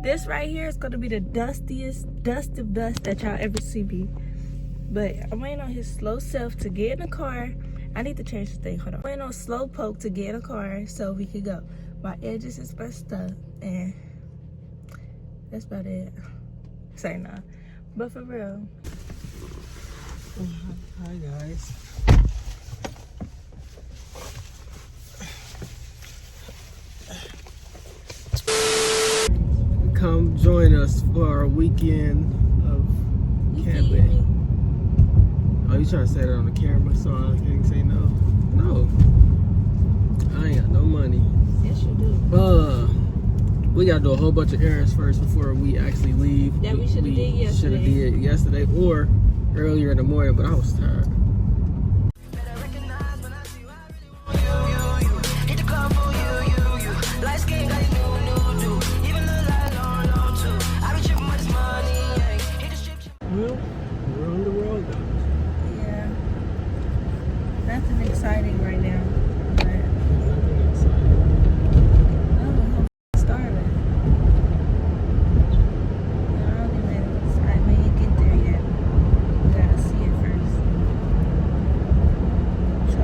This right here is gonna be the dustiest dust of dust that y'all ever see me. But I'm waiting on his slow self to get in the car. I need to change the thing, hold on. I'm waiting on slow poke to get in the car so we can go. My edges is messed up and that's about it. Say nah. But for real. Hi guys. Come join us for our weekend of camping. Oh, you trying to say that on the camera so I can't say no? No. I ain't got no money. Yes, you do. We gotta do a whole bunch of errands first before we actually leave. That we should have did yesterday. Should have did yesterday or earlier in the morning, but I was tired. Well, we're on the road though. Yeah. Nothing exciting right now. But Nothing exciting. I'm starving. I don't even decide when you get there yet. We gotta see it first. So,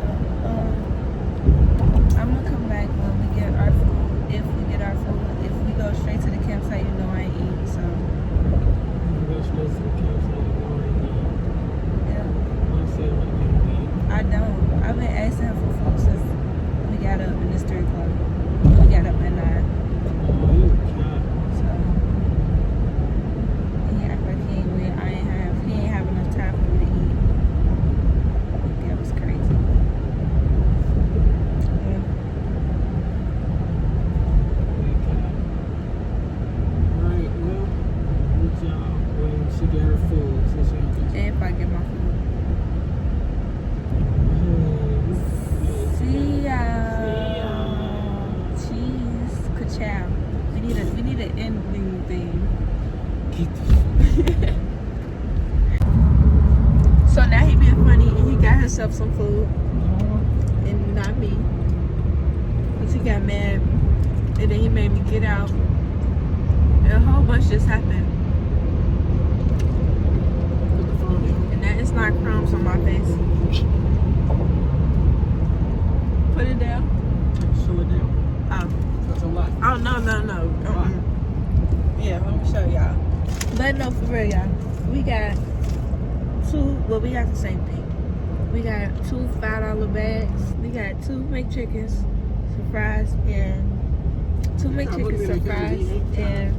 I'm gonna come back when we get our food. If we get our food. If we go straight to the campsite, you know I ain't eating, so. I don't. I've been asking him for food since we got up and it's 3 o'clock. We got up at 9. So he act like he ain't have enough time for me to eat. That was crazy. Yeah. Alright, well, good job. When she get her food, since she If I get my food. See ya. Cheese. Ka-chow. We need an ending thing. So now he being funny and he got himself some food and not me. Cause he got mad and then he made me get out. And a whole bunch just happened. And that is not crumbs on my face. Put it down. Show it down. Oh. That's a lot. Oh no. Yeah, let me show y'all. But no, for real, y'all. We got we got the same thing. We got 2 $5 bags. We got 2 McChickens, some fries, and 2 McChickens, some fries, and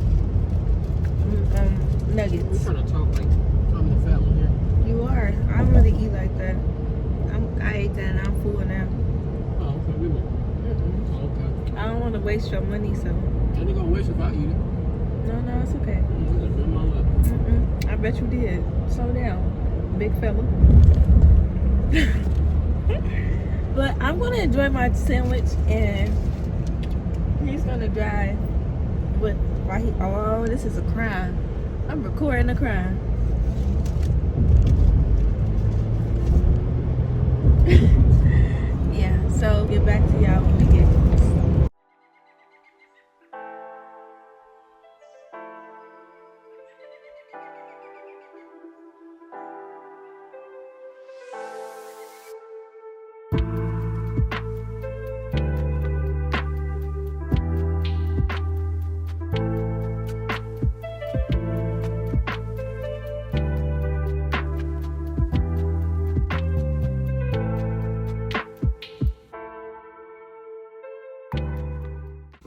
nuggets. We're trying to talk like I'm the fat one here. You are. I don't really eat like that. I ate that and I'm full now. Oh, okay, we will. Oh, okay. I don't want to waste your money, so. I ain't gonna waste if I eat it. No, it's okay. Just been my luck. I bet you did. Slow down, big fella. But I'm gonna enjoy my sandwich, and he's gonna drive. But oh, this is a crime. I'm recording a crime. Yeah. So get back to y'all when we get close.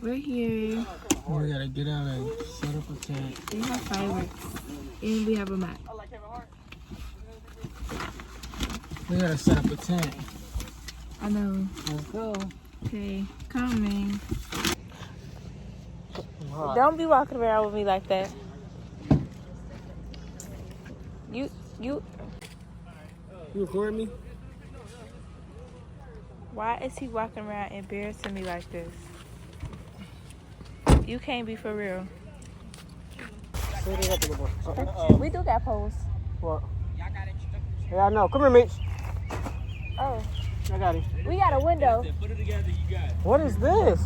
We're here. We gotta get out and set up a tent. We have fireworks. And we have a mat. We gotta set up a tent. I know. Let's go. Okay, coming. Don't be walking around with me like that. You You record me? Why is he walking around embarrassing me like this? You can't be for real. We do got poles. What? Yeah, I know. Come here, Mitch. Oh. I got it. We got a window. Put it together, you got it. What is this?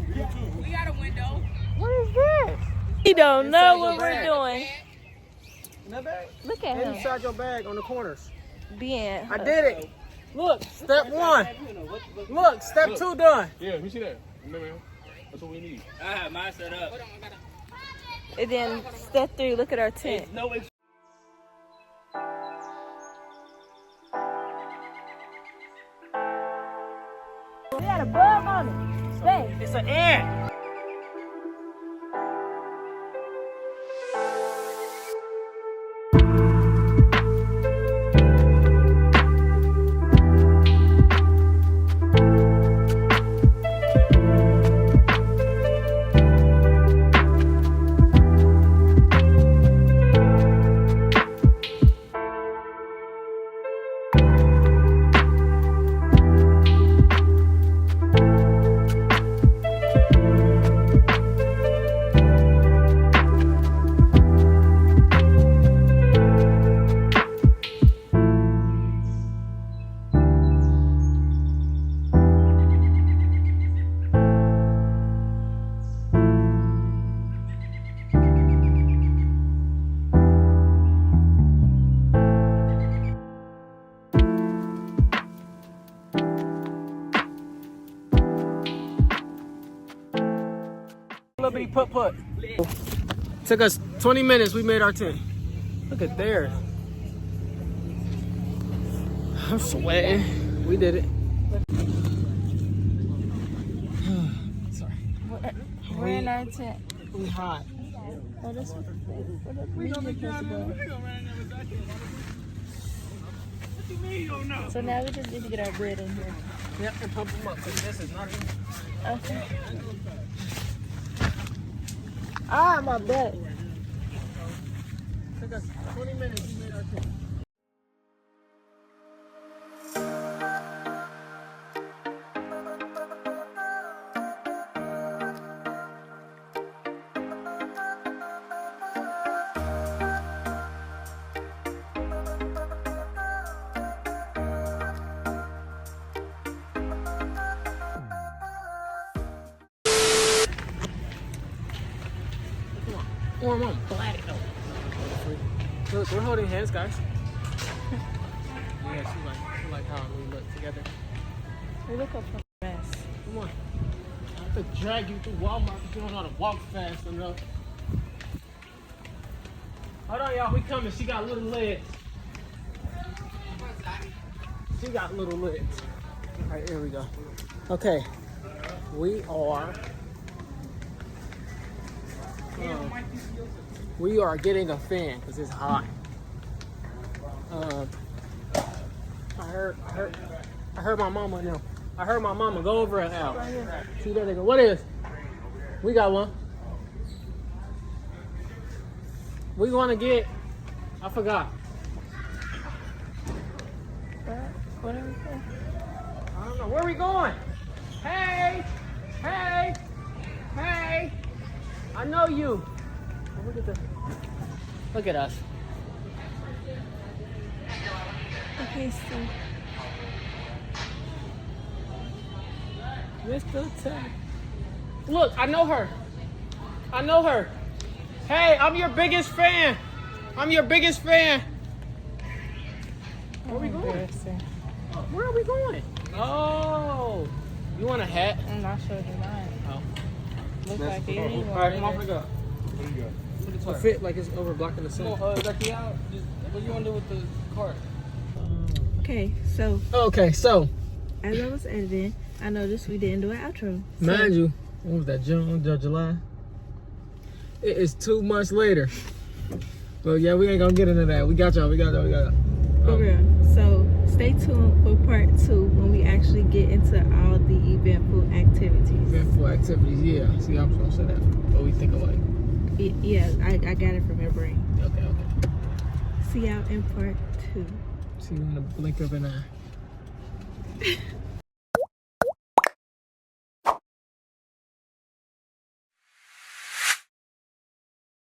We got a window. What is this? He don't Inside know your what we're bag. doing. In that bag? Look at him Inside your bag on the corners. being. I did it. Look, step 1. Look, step 2 done. Yeah, we see that. Remember, that's what we need. I have mine set up. And then step 3, look at our tent. No, We got a bug on it. Stay. It's an ant. Little bitty put. Took us 20 minutes. We made our tent. Look at there. I'm sweating. We did it. Sorry. We're in our tent. We hot. Oh, this one. So now we just need to get our bread in here. Yep, and pump them up. Cause this is not even. Okay. Ah, my butt. Took us 20 minutes. We made our tent. Warm up. Look, we're holding hands, guys. Yeah, she like how we look together. We look up from a mess. Come on. I have to drag you through Walmart because you don't know how to walk fast enough. Hold on, y'all. We coming. She got little legs. She got little legs. All right, here we go. Okay. We are getting a fan because it's hot. I heard my mama now. I heard my mama go over and out. See there they go. What is? We got one. We want to get. I forgot. What are we doing? I don't know. Where are we going? Hey! I know you. Oh, look at this. Look at us. Okay, so. Mr. Tech. Look, I know her. Hey, I'm your biggest fan. Where are we going? Where are we going? Oh, you want a hat? I'm not sure tonight. Oh. Looks like it. All right, come on, pick up. What do you got? A fit like it's over blocking the sun. Becky, what do you want to do with the cart? Okay, so Okay, so as I was editing, I noticed we didn't do an outro. So, mind you, when was that? June, July? It is 2 months later. But yeah, we ain't gonna get into that. We got y'all. for real. So stay tuned for part 2 when we actually get into all the eventful activities. Eventful activities, yeah. See, I'm supposed to say that. What we think alike. Yeah, I got it from your brain. Okay. See y'all in part 2. See you in the blink of an eye.